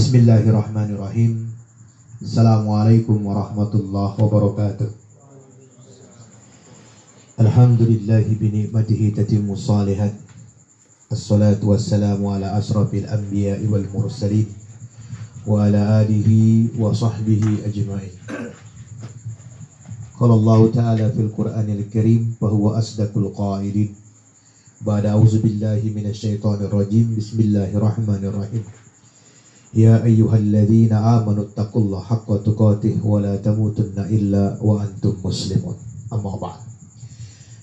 Bismillahirrahmanirrahim. Assalamualaikum warahmatullahi wabarakatuh. Alhamdulillahi binikmatihi tatimmu salihat. Assalatu wassalamu ala asrafil anbiya'i wal mursalin wa ala alihi wa sahbihi ajma'in. Qala Allah ta'ala fil Qur'anil Karim wa huwa asdaqul qailin. Ba'da a'udzu billahi minasyaitonir rajim. Bismillahirrahmanirrahim. Ya ayyuhalladzina amanu taqullaha haqqa tuqatih wa la tamutunna illa wa antum muslimun. Amma ba'd.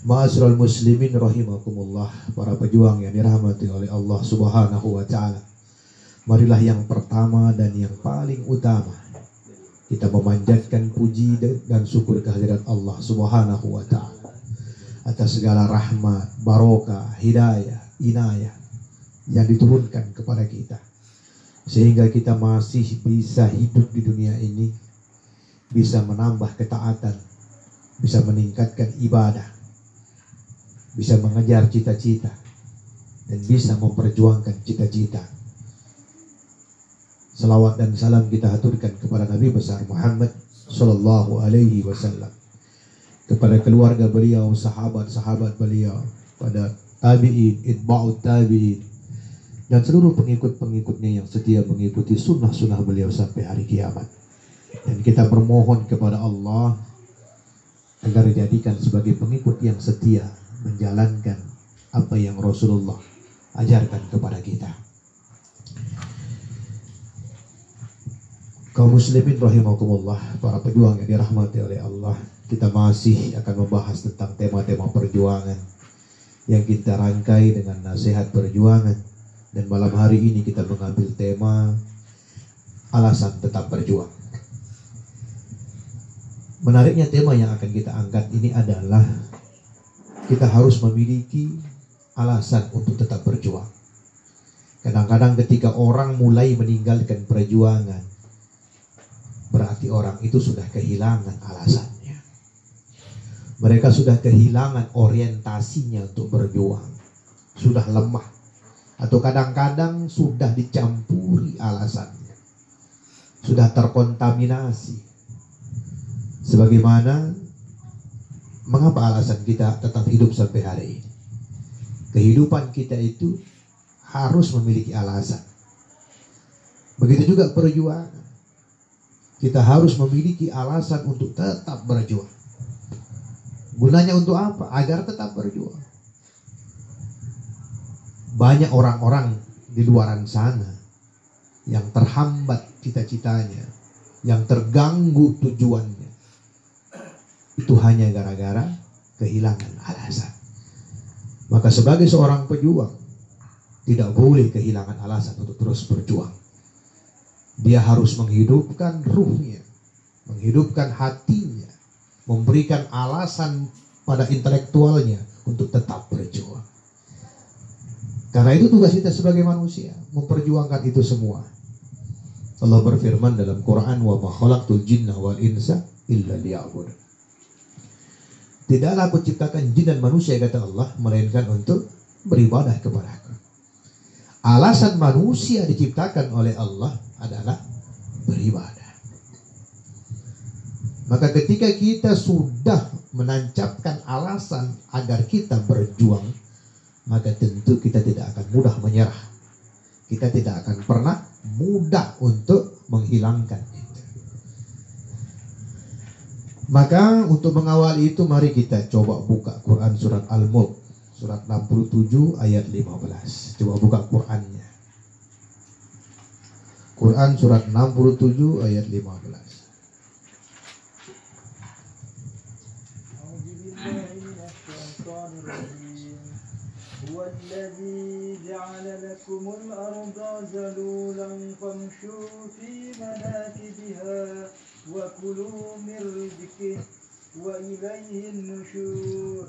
Ma'asyiral muslimin rahimakumullah, para pejuang yang dirahmati oleh Allah Subhanahu wa taala. Marilah yang pertama dan yang paling utama kita memanjatkan puji dan syukur kehadirat Allah Subhanahu wa taala atas segala rahmat, barokah, hidayah, inayah yang diturunkan kepada kita, sehingga kita masih bisa hidup di dunia ini, bisa menambah ketaatan, bisa meningkatkan ibadah, bisa mengejar cita-cita, dan bisa memperjuangkan cita-cita. Salawat dan salam kita haturkan kepada Nabi besar Muhammad Sallallahu Alaihi Wasallam, kepada keluarga beliau, sahabat-sahabat beliau, pada tabi'in, itba'ut tabi'in, dan seluruh pengikut-pengikutnya yang setia mengikuti sunnah-sunnah beliau sampai hari kiamat. Dan kita bermohon kepada Allah agar dijadikan sebagai pengikut yang setia menjalankan apa yang Rasulullah ajarkan kepada kita. Kaum muslimin rahimakumullah, para pejuang yang dirahmati oleh Allah, kita masih akan membahas tentang tema-tema perjuangan yang kita rangkai dengan nasihat perjuangan. Dan malam hari ini kita mengambil tema alasan tetap berjuang. Menariknya tema yang akan kita angkat ini adalah kita harus memiliki alasan untuk tetap berjuang. Kadang-kadang ketika orang mulai meninggalkan perjuangan, berarti orang itu sudah kehilangan alasannya. Mereka sudah kehilangan orientasinya untuk berjuang, sudah lemah, atau kadang-kadang sudah dicampuri alasannya, sudah terkontaminasi. Sebagaimana mengapa alasan kita tetap hidup sampai hari ini? Kehidupan kita itu harus memiliki alasan. Begitu juga perjuangan. Kita harus memiliki alasan untuk tetap berjuang. Gunanya untuk apa? Agar tetap berjuang. Banyak orang-orang di luaran sana yang terhambat cita-citanya, yang terganggu tujuannya. Itu hanya gara-gara kehilangan alasan. Maka sebagai seorang pejuang, tidak boleh kehilangan alasan untuk terus berjuang. Dia harus menghidupkan ruhnya, menghidupkan hatinya, memberikan alasan pada intelektualnya untuk tetap berjuang. Karena itu tugas kita sebagai manusia, memperjuangkan itu semua. Allah berfirman dalam Quran, "Wa ma khalaqtul jinna wal insa illa liya'budun." Tidaklah aku ciptakan jin dan manusia, kata Allah, melainkan untuk beribadah kepada-Ku. Alasan manusia diciptakan oleh Allah adalah beribadah. Maka ketika kita sudah menancapkan alasan agar kita berjuang, maka tentu kita tidak akan mudah menyerah. Kita tidak akan pernah mudah untuk menghilangkan itu. Maka untuk mengawali itu, mari kita coba buka Quran surat Al-Mulk, surat 67 ayat 15. Coba buka Qurannya. Quran surat 67 ayat 15. Huwallazi ja'ala lakumul arda zalulan famshu fi manakibiha wa kulu min rizqihi wa ilayhin nusyur.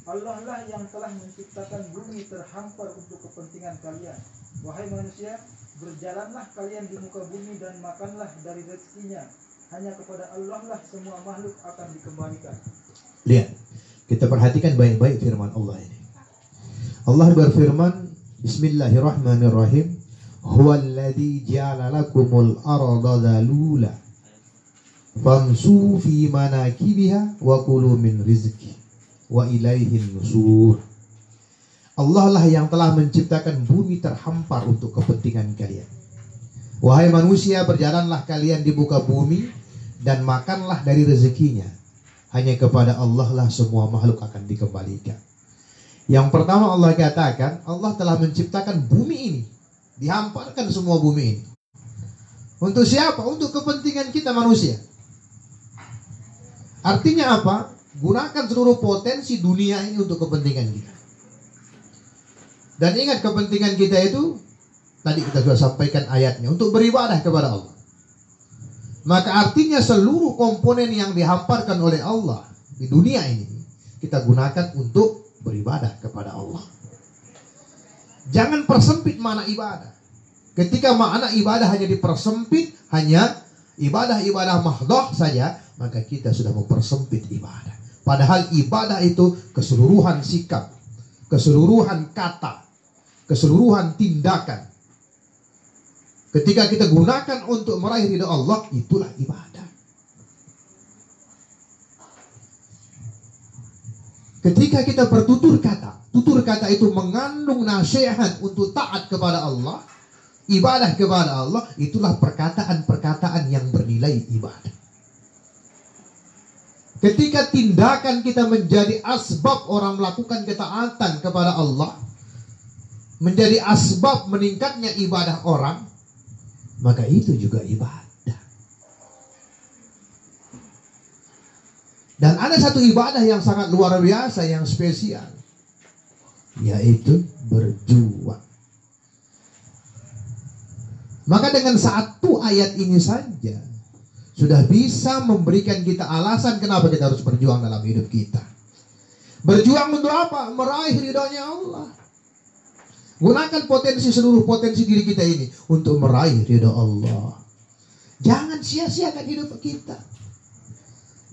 Allah lah yang telah menciptakan bumi terhampar untuk kepentingan kalian. Wahai manusia, berjalanlah kalian di muka bumi dan makanlah dari rezekinya. Hanya kepada Allah lah semua makhluk akan dikembalikan. Lihat, kita perhatikan baik-baik firman Allah ini. Allah berfirman, Bismillahirrahmanirrahim. Huwallazi ja'ala lakumul arda dzalula famsu fi manakibiha wa kulu min rizqi wa ilaihin nusur. Allah lah yang telah menciptakan bumi terhampar untuk kepentingan kalian. Wahai manusia, berjalanlah kalian di muka bumi dan makanlah dari rezekinya. Hanya kepada Allah lah semua makhluk akan dikembalikan. Yang pertama Allah katakan, Allah telah menciptakan bumi ini, dihamparkan semua bumi ini. Untuk siapa? Untuk kepentingan kita manusia. Artinya apa? Gunakan seluruh potensi dunia ini untuk kepentingan kita. Dan ingat, kepentingan kita itu tadi kita sudah sampaikan ayatnya, untuk beribadah kepada Allah. Maka artinya seluruh komponen yang dihamparkan oleh Allah di dunia ini kita gunakan untuk beribadah kepada Allah. Jangan persempit makna ibadah. Ketika makna ibadah hanya dipersempit, hanya ibadah-ibadah mahdhah saja, maka kita sudah mempersempit ibadah. Padahal ibadah itu keseluruhan sikap, keseluruhan kata, keseluruhan tindakan. Ketika kita gunakan untuk meraih ridha Allah, itulah ibadah. Ketika kita bertutur kata, tutur kata itu mengandung nasihat untuk taat kepada Allah, ibadah kepada Allah, itulah perkataan-perkataan yang bernilai ibadah. Ketika tindakan kita menjadi asbab orang melakukan ketaatan kepada Allah, menjadi asbab meningkatnya ibadah orang, maka itu juga ibadah. Dan ada satu ibadah yang sangat luar biasa, yang spesial, yaitu berjuang. Maka dengan satu ayat ini saja sudah bisa memberikan kita alasan kenapa kita harus berjuang dalam hidup kita. Berjuang untuk apa? Meraih ridhonya Allah. Gunakan seluruh potensi diri kita ini untuk meraih ridho Allah. Jangan sia-siakan hidup kita.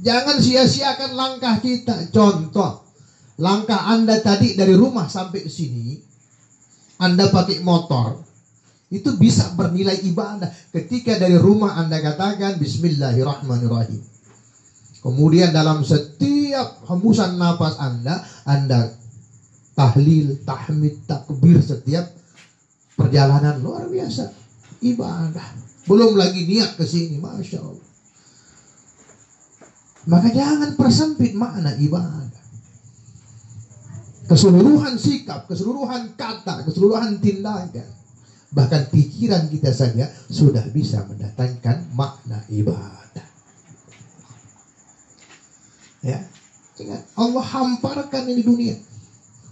Jangan sia-siakan langkah kita. Contoh, langkah Anda tadi dari rumah sampai ke sini, Anda pakai motor, itu bisa bernilai ibadah. Ketika dari rumah Anda katakan Bismillahirrahmanirrahim. Kemudian dalam setiap hembusan napas Anda tahlil, tahmid, takbir setiap perjalanan. Luar biasa ibadah. Belum lagi niat ke sini, Masya Allah. Maka jangan persempit makna ibadah. Keseluruhan sikap, keseluruhan kata, keseluruhan tindakan, bahkan pikiran kita saja sudah bisa mendatangkan makna ibadah. Ya, ingat, Allah hamparkan ini dunia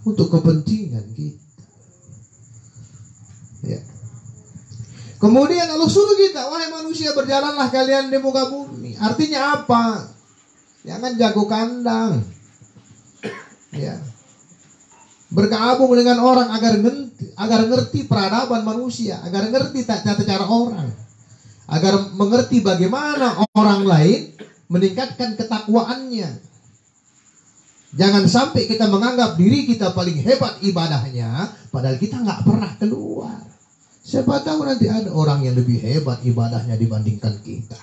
untuk kepentingan kita. Ya. Kemudian Allah suruh kita, wahai manusia, berjalanlah kalian di muka bumi. Artinya apa? Jangan jago kandang. Ya. Bergabung dengan orang agar ngerti peradaban manusia, agar ngerti tata cara orang, agar mengerti bagaimana orang lain meningkatkan ketakwaannya. Jangan sampai kita menganggap diri kita paling hebat ibadahnya, padahal kita nggak pernah keluar. Siapa tahu nanti ada orang yang lebih hebat ibadahnya dibandingkan kita.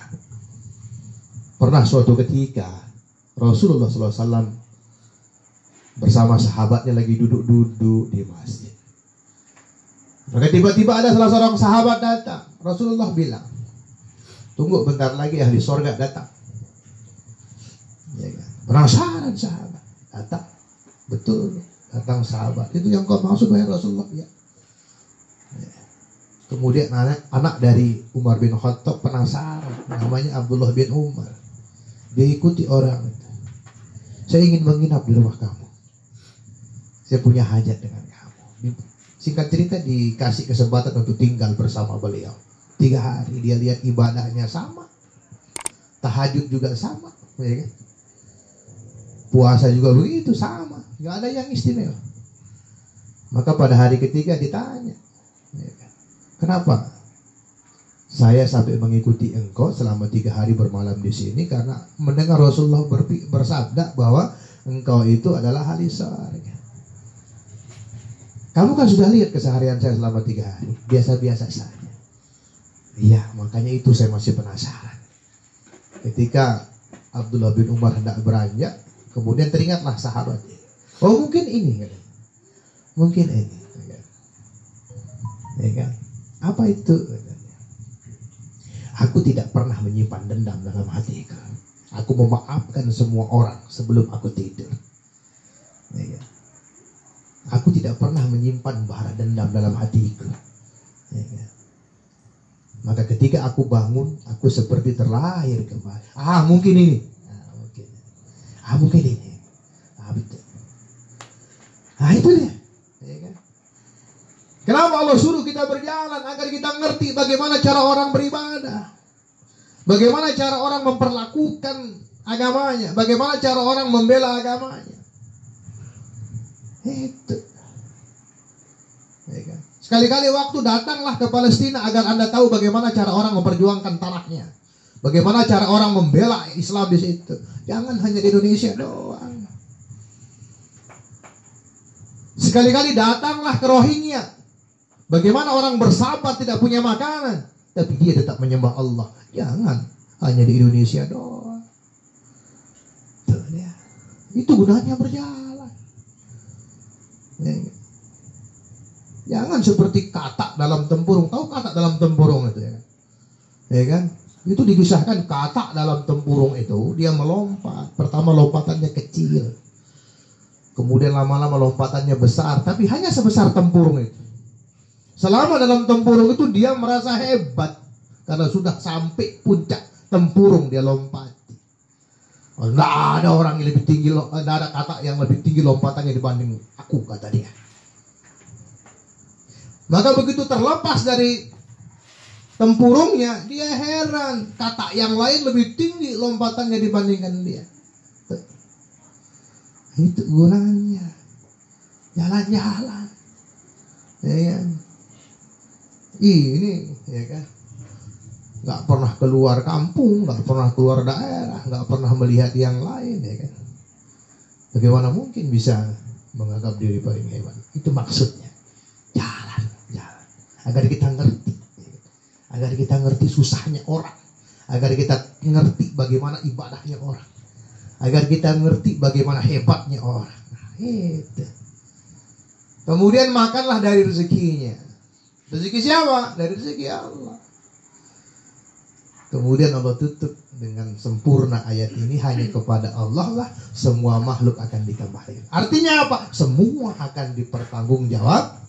Pernah suatu ketika Rasulullah SAW bersama sahabatnya lagi duduk-duduk di masjid. Maka tiba-tiba ada salah seorang sahabat datang. Rasulullah bilang, tunggu bentar lagi ahli sorga datang. Ya kan? Penasaran sahabat. Datang. Betul. Datang sahabat. Itu yang kau maksud ya Rasulullah. Ya. Kemudian anak dari Umar bin Khattab penasaran. Namanya Abdullah bin Umar. Dia ikuti orang itu. Saya ingin menginap di rumah kamu. Saya punya hajat dengan kamu. Singkat cerita dikasih kesempatan untuk tinggal bersama beliau. 3 hari dia lihat ibadahnya sama. Tahajud juga sama. Ya kan? Puasa juga begitu sama. Gak ada yang istimewa. Maka pada hari ketiga ditanya. Ya kan? Kenapa? Saya sampai mengikuti engkau selama 3 hari bermalam di sini karena mendengar Rasulullah bersabda bahwa engkau itu adalah ahli surga. Kamu kan sudah lihat keseharian saya selama 3 hari, biasa-biasa saja. Iya, makanya itu saya masih penasaran. Ketika Abdullah bin Umar hendak beranjak, kemudian teringatlah sahabatnya. Oh, mungkin ini kan? Mungkin ini. Ya kan? Apa itu? Aku tidak pernah menyimpan dendam dalam hatiku. Aku memaafkan semua orang sebelum aku tidur. Ya kan? Aku tidak pernah menyimpan bara dendam dalam hatiku. Ya kan? Maka ketika aku bangun, aku seperti terlahir kembali. Mungkin ini. Mungkin ini. Betul. Itu dia. Ya kan? Kenapa Allah suruh kita berjalan? Agar kita ngerti bagaimana cara orang beribadah. Bagaimana cara orang memperlakukan agamanya. Bagaimana cara orang membela agamanya. Itu. Ya kan? Sekali-kali waktu datanglah ke Palestina agar Anda tahu bagaimana cara orang memperjuangkan tanahnya. Bagaimana cara orang membela Islam di situ. Jangan hanya di Indonesia doang. Sekali-kali datanglah ke Rohingya. Bagaimana orang bersabar tidak punya makanan, tapi dia tetap menyembah Allah. Jangan hanya di Indonesia doang. Tuh, ya. Itu gunanya berjalan. Ya. Jangan seperti katak dalam tempurung. Tahu katak dalam tempurung itu ya kan? Ya kan? Itu dikisahkan katak dalam tempurung itu dia melompat. Pertama lompatannya kecil. Kemudian lama-lama lompatannya besar, tapi hanya sebesar tempurung itu. Selama dalam tempurung itu dia merasa hebat karena sudah sampai puncak tempurung dia lompati. Nggak ada orang yang lebih tinggi, nggak ada katak yang lebih tinggi lompatannya dibanding aku, kata dia. Maka begitu terlepas dari tempurungnya, dia heran. Katak yang lain lebih tinggi lompatannya dibandingkan dia. Itu gunanya. Jalan-jalan. Ya kan? Ini, ya kan? Gak pernah keluar kampung, gak pernah keluar daerah, gak pernah melihat yang lain, ya kan? Bagaimana mungkin bisa menganggap diri paling hebat? Itu maksudnya. Agar kita ngerti, agar kita ngerti susahnya orang, agar kita ngerti bagaimana ibadahnya orang, agar kita ngerti bagaimana hebatnya orang. Itu. Kemudian makanlah dari rezekinya. Rezeki siapa? Dari rezeki Allah. Kemudian Allah tutup dengan sempurna ayat ini, hanya kepada Allah lah semua makhluk akan dikembalikan. Artinya apa? Semua akan dipertanggungjawabkan.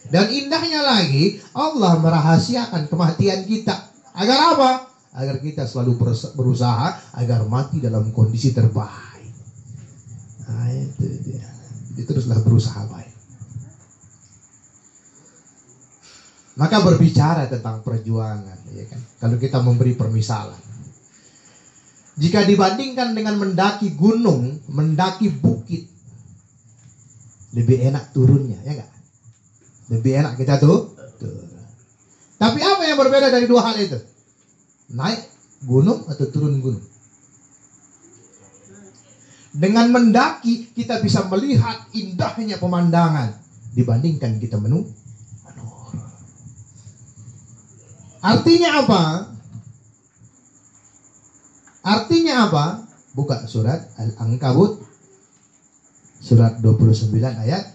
Dan indahnya lagi, Allah merahasiakan kematian kita. Agar apa? Agar kita selalu berusaha agar mati dalam kondisi terbaik. Nah, itu dia. Jadi teruslah berusaha baik. Maka berbicara tentang perjuangan, ya kan? Kalau kita memberi permisalan, jika dibandingkan dengan mendaki gunung, mendaki bukit, lebih enak turunnya, ya enggak? Lebih enak kita turun. Tapi apa yang berbeda dari dua hal itu? Naik gunung atau turun gunung? Dengan mendaki kita bisa melihat indahnya pemandangan dibandingkan kita menurun. Artinya apa? Artinya apa? Buka surat Al-Ankabut surat 29 ayat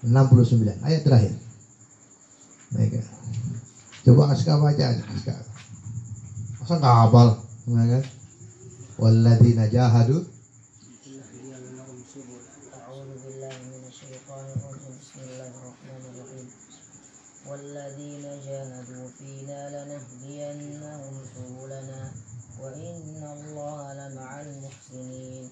69, ayat terakhir. Baik. Coba Aska baca aja, Aska. Masa enggak hafal, kan? Walladzina jahadu. Walladzina jahadu fina lanahdiyannahum subulana wa innallaha lama'al muhsinin.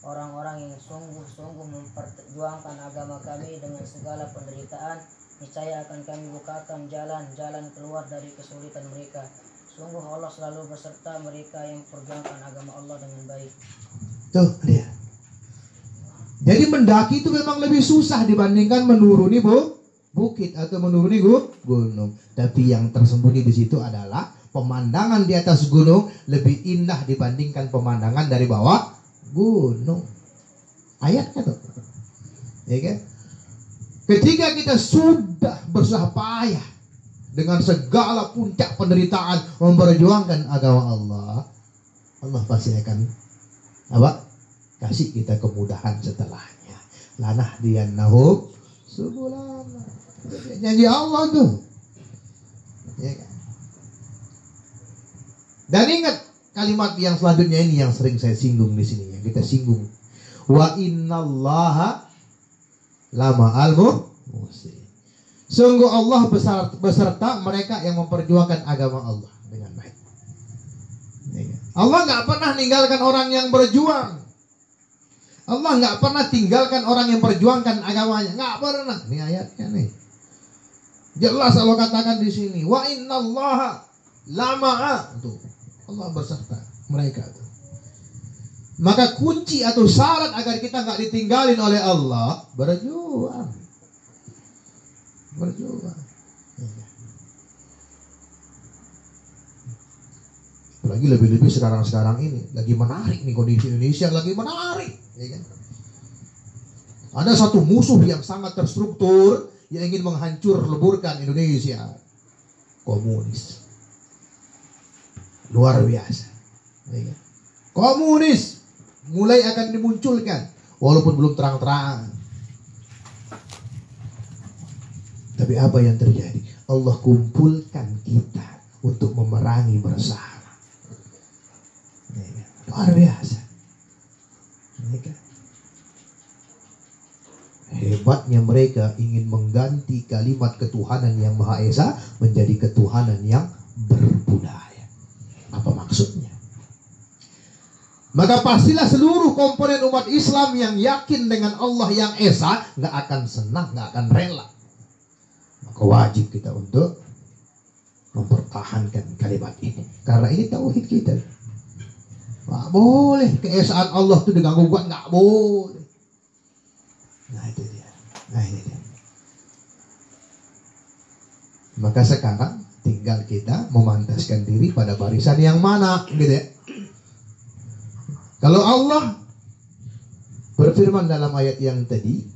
Orang-orang yang sungguh-sungguh memperjuangkan agama kami dengan segala penderitaan, niscaya akan kami bukakan jalan-jalan keluar dari kesulitan mereka. Sungguh Allah selalu beserta mereka yang memperjuangkan agama Allah dengan baik. Tuh, lihat. Jadi mendaki itu memang lebih susah dibandingkan menuruni bukit atau menuruni gunung. Tapi yang tersembunyi di situ adalah pemandangan di atas gunung lebih indah dibandingkan pemandangan dari bawah gunung. Ayat kata. Ya kan? Ketika kita sudah berusaha payah dengan segala puncak penderitaan memperjuangkan agama Allah, Allah pasti akan apa? Kasih kita kemudahan setelahnya. Lanah diannahum subulana. Janji Allah tuh. Ya kan? Dan ingat kalimat yang selanjutnya ini yang sering saya singgung di sini, yang kita singgung. Wa innallaha lama'al muhsinin. Sungguh Allah beserta mereka yang memperjuangkan agama Allah dengan baik. Allah nggak pernah meninggalkan orang yang berjuang. Allah nggak pernah tinggalkan orang yang perjuangkan agamanya. Nggak pernah. Ini ayatnya nih. Jelas Allah katakan di sini. Wa innallaha lama'a. Tuh. Allah beserta mereka tuh. Maka kunci atau syarat agar kita nggak ditinggalin oleh Allah, berjuang. Berjuang. Apalagi lebih-lebih sekarang ini lagi menarik nih, kondisi Indonesia lagi menarik, ya kan? Ada satu musuh yang sangat terstruktur yang ingin leburkan Indonesia, komunis. Luar biasa, ya kan? Komunis mulai akan dimunculkan walaupun belum terang-terang. Tapi apa yang terjadi? Allah kumpulkan kita untuk memerangi bersama. Luar biasa. Hebatnya mereka ingin mengganti kalimat ketuhanan yang Maha Esa menjadi ketuhanan yang berbudaya. Apa maksudnya? Maka pastilah seluruh komponen umat Islam yang yakin dengan Allah yang Esa nggak akan senang, nggak akan rela. Maka wajib kita untuk mempertahankan kalimat ini, karena ini tauhid kita. Nggak boleh keesaan Allah itu diganggu gugat, nggak boleh. Nah itu dia. Maka sekarang tinggal kita memantaskan diri pada barisan yang mana, gitu ya. Kalau Allah berfirman dalam ayat yang tadi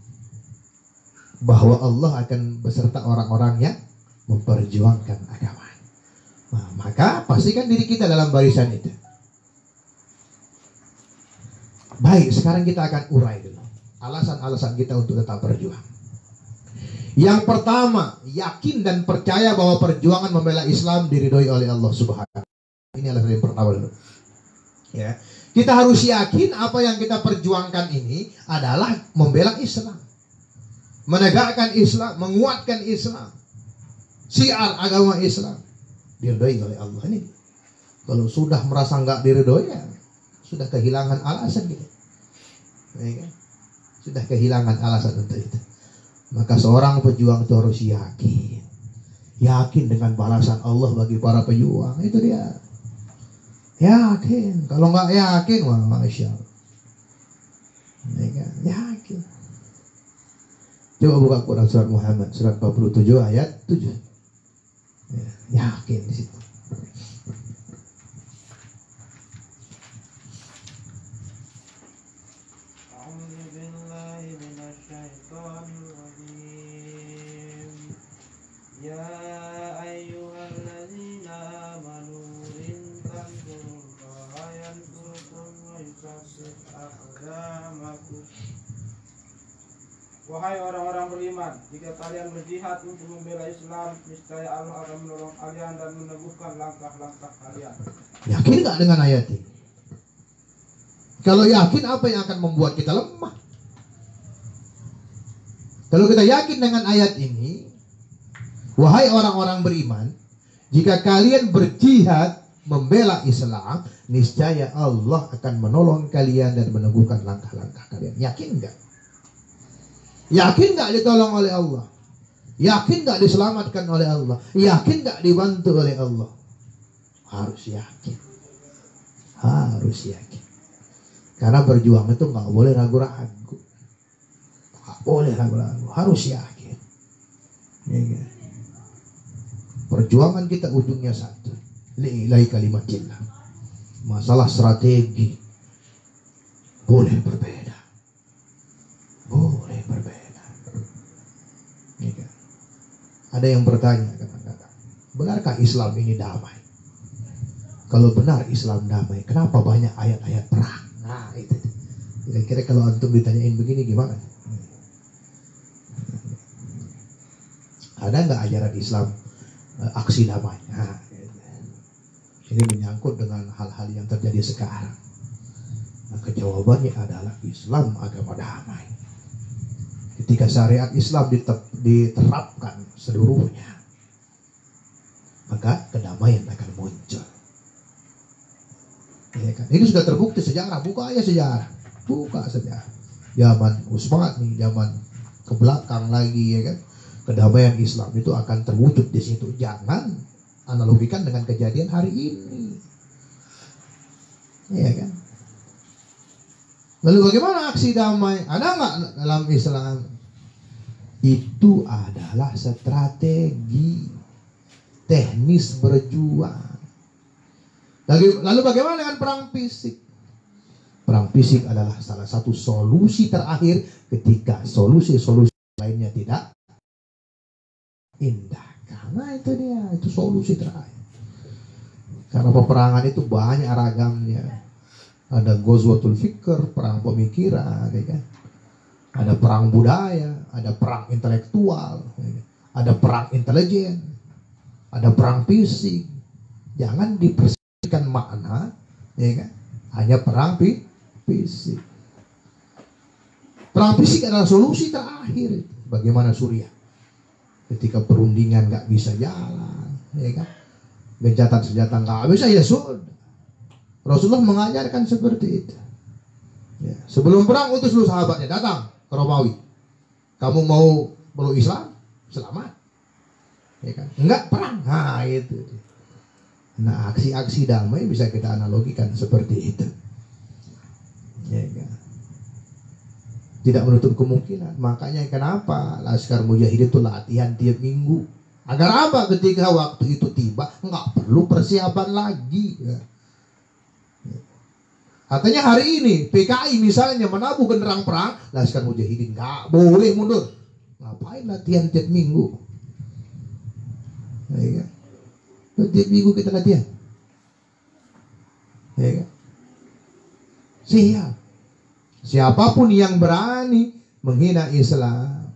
bahwa Allah akan beserta orang-orang yang memperjuangkan agama, nah, maka pastikan diri kita dalam barisan itu. Baik, sekarang kita akan urai dulu alasan-alasan kita untuk tetap berjuang. Yang pertama, yakin dan percaya bahwa perjuangan membela Islam diridhoi oleh Allah Subhanahu. Ini alasan yang pertama dulu. Ya. Kita harus yakin apa yang kita perjuangkan ini adalah membela Islam, menegakkan Islam, menguatkan Islam, syiar agama Islam diridhoi oleh Allah. Ini kalau sudah merasa nggak diridhoi, ya sudah kehilangan alasan gitu. Ya kan? Sudah kehilangan alasan untuk itu. Maka seorang pejuang itu harus yakin dengan balasan Allah bagi para pejuang. Itu dia. Yakin. Kalau nggak yakin, wah masya Allah. Ya kan? Yakin. Coba buka Quran surat Muhammad surat 47 ayat 7. Ya, yakin di situ. Wahai orang-orang beriman, jika kalian berjihad untuk membela Islam, niscaya Allah akan menolong kalian dan meneguhkan langkah-langkah kalian. Yakin nggak dengan ayat ini? Kalau yakin, apa yang akan membuat kita lemah? Kalau kita yakin dengan ayat ini, wahai orang-orang beriman, jika kalian berjihad membela Islam, niscaya Allah akan menolong kalian dan meneguhkan langkah-langkah kalian. Yakin nggak? Yakin nggak ditolong oleh Allah? Yakin nggak diselamatkan oleh Allah? Yakin nggak dibantu oleh Allah? Harus yakin. Harus yakin. Karena berjuang itu nggak boleh ragu-ragu. Nggak boleh ragu-ragu. Harus yakin. Ya, perjuangan kita ujungnya satu. Li'ilai kalimatillah. Masalah strategi. boleh berbeda. Boleh berbeda. Ya kan? Ada yang bertanya, kadang-kadang, benarkah Islam ini damai? Kalau benar Islam damai, kenapa banyak ayat-ayat perang? Nah itu. Kira-kira kalau antum ditanyain begini gimana? Ada nggak ajaran Islam aksi damai? Nah, ini menyangkut dengan hal-hal yang terjadi sekarang. Maka jawabannya adalah Islam agama damai. Ketika syariat Islam diterapkan seluruhnya, maka kedamaian akan muncul. Ya kan? Ini sudah terbukti sejarah. Buka aja sejarah. Buka sejarah. Zaman Utsmani, zaman ke belakang lagi, ya kan? Kedamaian Islam itu akan terwujud di situ. Jangan analogikan dengan kejadian hari ini. Ya kan? Lalu bagaimana aksi damai? Ada nggak dalam Islam? Itu adalah strategi teknis berjuang. Lalu bagaimana dengan perang fisik? Perang fisik adalah salah satu solusi terakhir ketika solusi-solusi lainnya tidak indah. Karena itu dia, itu solusi terakhir. Karena peperangan itu banyak ragamnya. Ada ghazwatul fikr, perang pemikiran, ya kan? Ada perang budaya, ada perang intelektual, ya kan? Ada perang intelijen, ada perang fisik. Jangan dipersepsikan makna, ya kan? Hanya perang fisik. Perang fisik adalah solusi terakhir. Bagaimana Suriah? Ketika perundingan nggak bisa jalan, ya kan? Gencatan senjata nggak bisa, ya sudah. Rasulullah mengajarkan seperti itu. Ya. Sebelum perang utus dulu sahabatnya datang ke Romawi. Kamu mau peluk Islam? Selamat. Ya kan? Enggak perang. Nah itu. Nah aksi-aksi damai bisa kita analogikan seperti itu. Ya kan? Tidak menutup kemungkinan. Makanya kenapa Laskar Mujahidin itu latihan tiap minggu. Agar apa? Ketika waktu itu tiba, nggak perlu persiapan lagi. Ya. Artinya hari ini PKI misalnya menabuh genderang perang, Laskar Mujahidin nggak boleh mundur. Ngapain latihan tiap minggu? Ya, tiap minggu kita latihan. Ya, siap. Siapapun yang berani menghina Islam,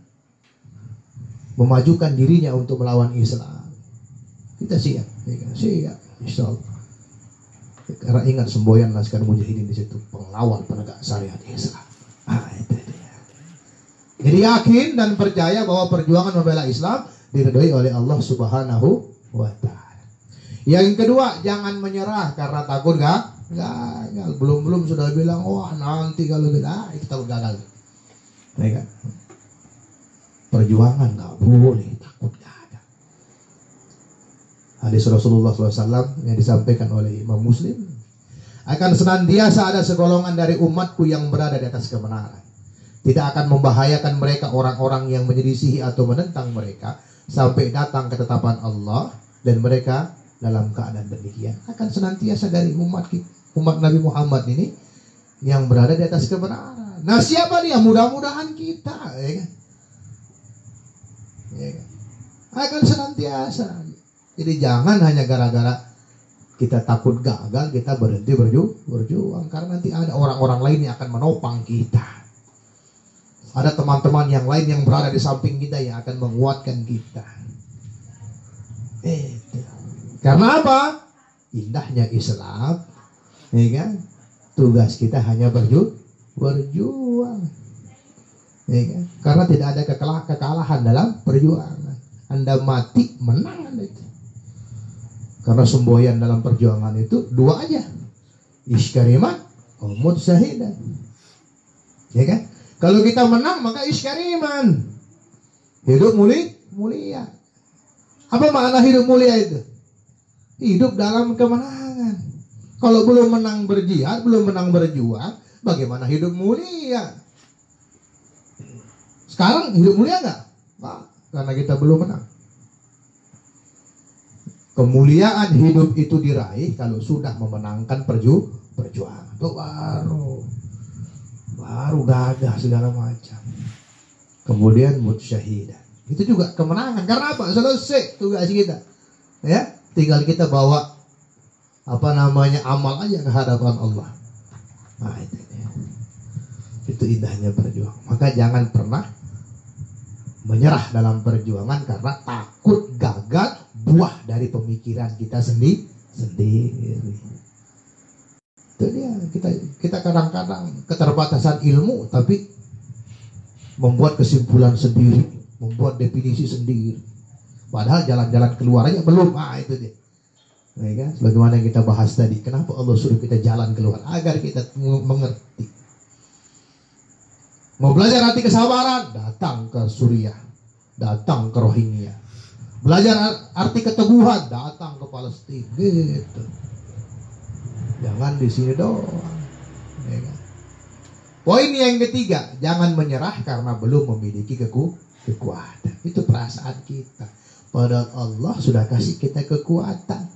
memajukan dirinya untuk melawan Islam, kita siap. Ya, siap, insyaallah. Karena ingat semboyan Laskar Mujahidin di situ pengawal penegak syariat Islam. Itu dia. Jadi yakin dan percaya bahwa perjuangan membela Islam diridhoi oleh Allah Subhanahu wa taala. Yang kedua, jangan menyerah karena takut gagal. Belum sudah bilang, wah nanti kalau kita itu takut gagal. Ya kan? Perjuangan nggak boleh takut gagal. Hadis Rasulullah SAW yang disampaikan oleh Imam Muslim, akan senantiasa ada segolongan dari umatku yang berada di atas kebenaran. Tidak akan membahayakan mereka orang-orang yang menyelisihi atau menentang mereka sampai datang ketetapan Allah, dan mereka dalam keadaan demikian akan senantiasa dari umat Nabi Muhammad ini yang berada di atas kebenaran. Nah siapa dia? Mudah-mudahan kita, ya kan? Ya kan? Akan senantiasa. Jadi jangan hanya gara-gara kita takut gagal kita berhenti berjuang, karena nanti ada orang-orang lain yang akan menopang kita. Ada teman-teman yang lain yang berada di samping kita yang akan menguatkan kita. Karena apa? Indahnya Islam, ya kan? Tugas kita hanya berjuang, ya kan? Karena tidak ada kekalahan dalam perjuangan. Anda mati menang Anda itu. Karena semboyan dalam perjuangan itu dua aja, iskariman, umut syahidan, ya kan? Kalau kita menang maka iskariman, hidup mulia. Apa makna hidup mulia itu? Hidup dalam kemenangan. Kalau belum menang berjihad, belum menang berjuang, bagaimana hidup mulia? Sekarang hidup mulia nggak? Karena kita belum menang. Kemuliaan hidup itu diraih kalau sudah memenangkan perjuangan. Itu baru. baru gagah segala macam. Kemudian mut syahidah. Itu juga kemenangan. Karena apa? Selesai tugas kita. Ya, tinggal kita bawa amal aja ke hadapan Allah. Nah, itu indahnya berjuang. Maka jangan pernah menyerah dalam perjuangan karena takut gagal buah dari pemikiran kita sendiri. Itu dia, kita kadang-kadang keterbatasan ilmu tapi membuat kesimpulan sendiri, membuat definisi sendiri. Padahal jalan-jalan keluar aja belum. Itu dia. Ya kan? Sebagaimana yang kita bahas tadi, kenapa Allah suruh kita jalan keluar? Agar kita mengerti. Mau belajar arti kesabaran? Datang ke Suriah, datang ke Rohingya. Belajar arti keteguhan? Datang ke Palestina. Gitu. Jangan di sini doang. Ya kan? Poin yang ketiga, jangan menyerah karena belum memiliki kekuatan. Itu perasaan kita. Padahal Allah sudah kasih kita kekuatan.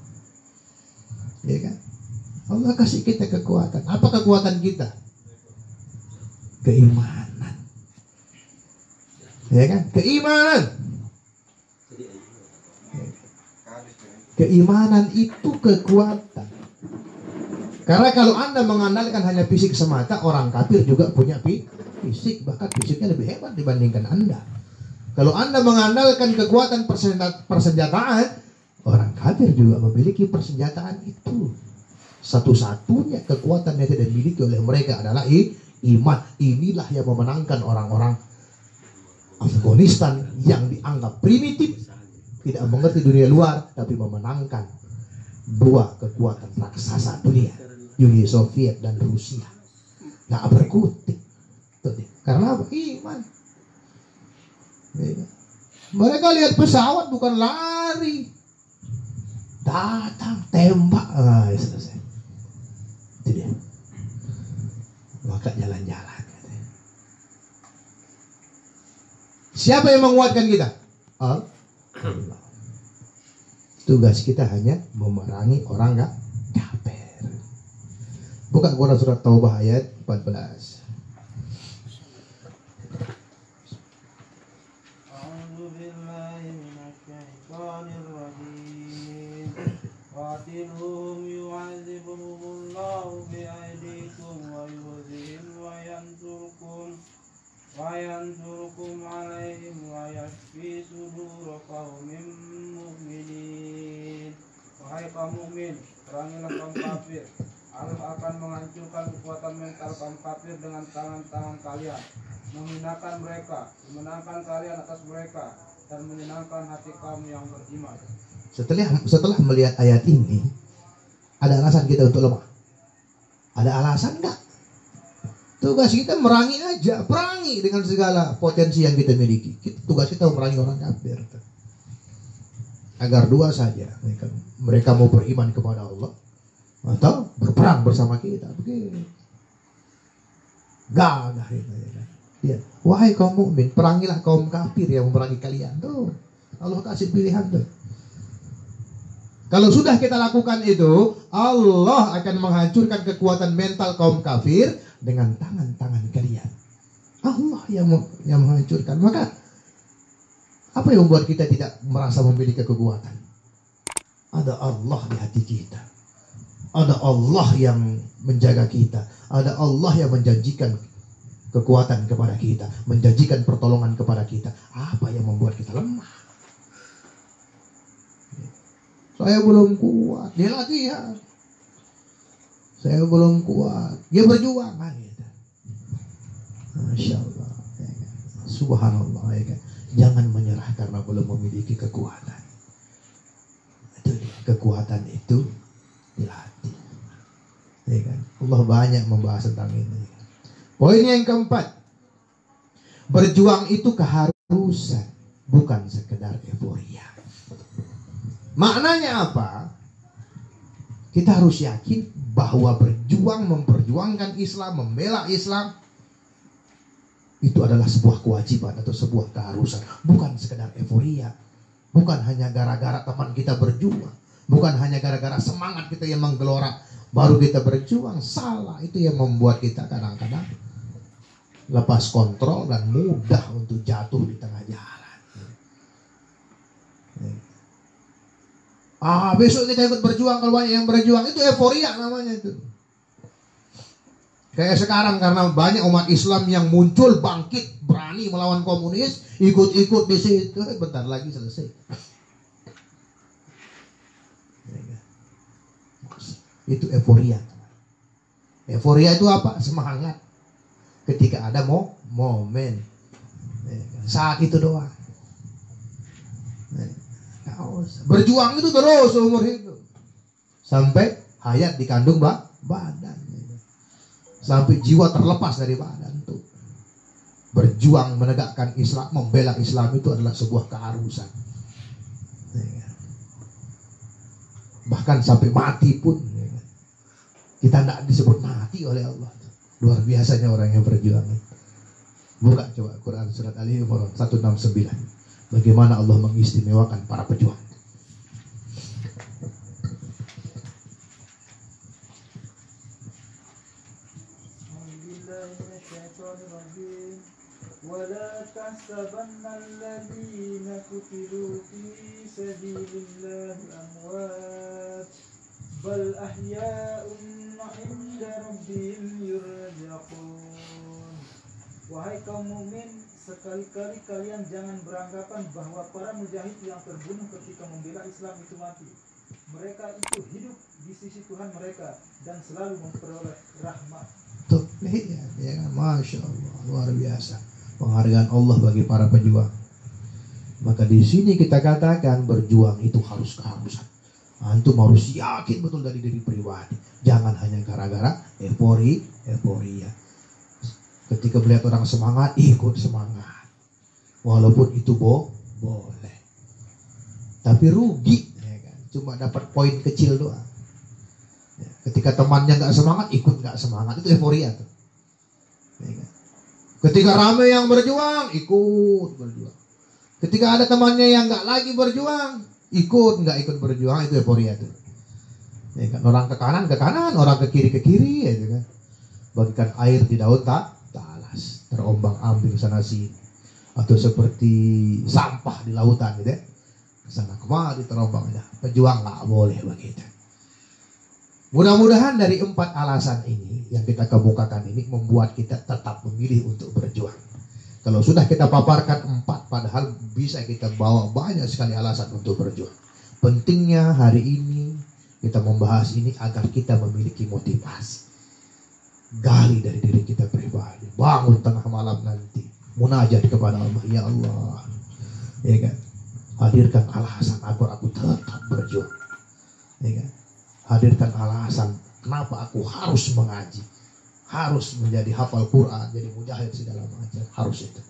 Ya kan? Allah kasih kita kekuatan. Apa kekuatan kita? Keimanan. Ya kan? Keimanan. Keimanan itu kekuatan. Karena kalau Anda mengandalkan hanya fisik semata, orang kafir juga punya fisik, bahkan fisiknya lebih hebat dibandingkan Anda. Kalau Anda mengandalkan kekuatan persenjataan, orang kafir juga memiliki persenjataan itu. Satu-satunya kekuatan yang tidak dimiliki oleh mereka adalah iman. Inilah yang memenangkan orang-orang Afghanistan yang dianggap primitif, tidak mengerti dunia luar, tapi memenangkan dua kekuatan raksasa dunia, Uni Soviet dan Rusia. Nggak berkutik. Karena apa? Iman. Mereka lihat pesawat bukan lari, datang tembak, selesai. Itu dia. Maka jalan-jalan. Siapa yang menguatkan kita? Allah. Tugas kita hanya memerangi orang nggak kafir. Buka Quran surat Taubah ayat 14. قاتلهم يعذبهم الله بأيديكم ويخزهم وينصركم عليهم ويشفي صدور قوم مؤمنين. Wahai kaum mukmin, perangilah kaum kafir. Allah akan menghancurkan kekuatan mental kaum kafir dengan tangan-tangan kalian, menghinakan mereka, memenangkan kalian atas mereka, dan menyenangkan hati kaum yang beriman. Setelah melihat ayat ini, ada alasan kita untuk lemah? Ada alasan enggak? Tugas kita merangi aja, perangi dengan segala potensi yang kita miliki. Tugas kita memerangi orang kafir. Agar dua saja, mereka mau beriman kepada Allah atau berperang bersama kita. Begitu. Gagah itu ya. Wahai kaum mukmin, perangilah kaum kafir yang memerangi kalian. Tuh, Allah kasih pilihan tuh. Kalau sudah kita lakukan itu, Allah akan menghancurkan kekuatan mental kaum kafir dengan tangan-tangan kalian. Allah yang menghancurkan. Maka apa yang membuat kita tidak merasa memiliki kekuatan? Ada Allah di hati kita. Ada Allah yang menjaga kita. Ada Allah yang menjanjikan kekuatan kepada kita, menjanjikan pertolongan kepada kita. Apa yang membuat kita lemah? Saya belum kuat, dia latihan. Saya belum kuat, dia berjuang. Gitu. Masya Allah, ya kan? Subhanallah, ya kan? Jangan menyerah karena belum memiliki kekuatan. Itu dia, kekuatan itu dilatih. Ya kan? Allah banyak membahas tentang ini. Poin yang keempat, berjuang itu keharusan, bukan sekedar euforia. Maknanya apa? Kita harus yakin bahwa berjuang, memperjuangkan Islam, membela Islam, itu adalah sebuah kewajiban atau sebuah keharusan. Bukan sekedar euforia. Bukan hanya gara-gara teman kita berjuang. Bukan hanya gara-gara semangat kita yang menggelora baru kita berjuang. Salah. Itu yang membuat kita kadang-kadang lepas kontrol dan mudah untuk jatuh di tengah jalan. Besok kita ikut berjuang, kalau banyak yang berjuang, itu euforia namanya itu. Kayak sekarang karena banyak umat Islam yang muncul, bangkit, berani melawan komunis, ikut-ikut di situ, bentar lagi selesai. Itu euforia. Euforia itu apa? Semangat. Ketika ada momen, saat itu doang. Berjuang itu terus seumur hidup sampai hayat dikandung badan, sampai jiwa terlepas dari badan tuh. Berjuang menegakkan Islam, membela Islam itu adalah sebuah keharusan. Bahkan sampai mati pun kita tidak disebut mati oleh Allah. Luar biasanya orang yang berjuang. Buka coba Quran surat Ali Imran 169. Bagaimana Allah mengistimewakan para pejuang. ولا تحسبن الذين قتلوا في سبيل الله أموات بل أحياء عند ربهم يرزقون. Wahai kaum mukmin, sekali-kali kalian jangan beranggapan bahwa para mujahid yang terbunuh ketika membela Islam itu mati. Mereka itu hidup di sisi Tuhan mereka dan selalu memperoleh rahmat. Tuh, ya kan, Masya Allah, luar biasa penghargaan Allah bagi para pejuang. Maka di sini kita katakan berjuang itu harus keharusan. Antum harus yakin betul dari diri pribadi. Jangan hanya gara-gara euforia. Ketika melihat orang semangat, ikut semangat. Walaupun itu boleh. Tapi rugi, ya kan? Cuma dapat poin kecil doang. Ketika temannya nggak semangat, ikut nggak semangat, itu euforia tuh. Ya kan? Ketika ramai yang berjuang, ikut berjuang. Ketika ada temannya yang nggak lagi berjuang, nggak ikut berjuang, itu euforia tuh. Ya kan? Orang ke kanan, orang ke kiri, ya kan? Bagikan air di daun talas, terombang ambing sana sini, atau seperti sampah di lautan, gitu ya. Kesana kemari terombang aja. Pejuang nggak boleh begitu. Mudah-mudahan dari 4 alasan ini yang kita kemukakan ini membuat kita tetap memilih untuk berjuang. Kalau sudah kita paparkan 4, padahal bisa kita bawa banyak sekali alasan untuk berjuang. Pentingnya hari ini kita membahas ini agar kita memiliki motivasi. Gali dari diri kita pribadi. Bangun tengah malam nanti, munajat kepada Allah, ya Allah, ya kan? Hadirkan alasan agar aku tetap berjuang, ya kan? Hadirkan alasan kenapa aku harus mengaji, harus menjadi hafal Quran, jadi mujahid segala macam, harus itu.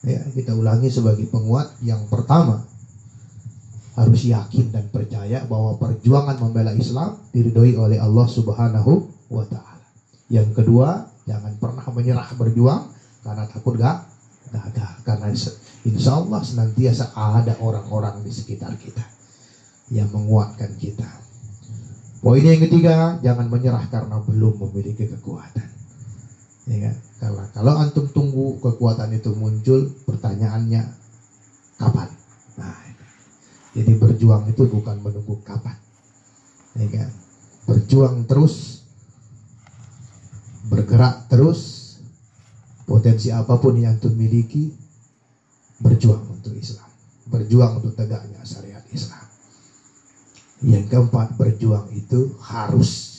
Ya, kita ulangi sebagai penguat. Yang pertama, harus yakin dan percaya bahwa perjuangan membela Islam diridhoi oleh Allah Subhanahu wa Ta'ala. Yang kedua, jangan pernah menyerah berjuang karena takut gagal, karena insya Allah senantiasa ada orang-orang di sekitar kita yang menguatkan kita. Poin yang ketiga, jangan menyerah karena belum memiliki kekuatan. Ya kan? Karena kalau antum tunggu kekuatan itu muncul, pertanyaannya kapan? Nah, jadi berjuang itu bukan menunggu kapan. Ya kan? Berjuang terus, bergerak terus, potensi apapun yang antum miliki, berjuang untuk Islam, berjuang untuk tegaknya syariat Islam. Yang keempat, berjuang itu harus,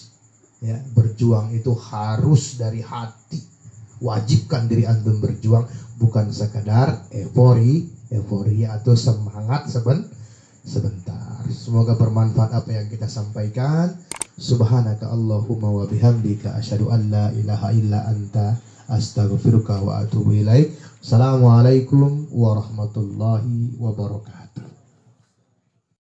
ya, berjuang itu harus dari hati. Wajibkan diri antum berjuang, bukan sekadar euforia atau semangat sebentar. Semoga bermanfaat apa yang kita sampaikan. Subhanaka Allahumma wa bihamdika asyhadu an la ilaha illa anta astaghfiruka wa atubu ilaik. Assalamualaikum warahmatullahi wabarakatuh.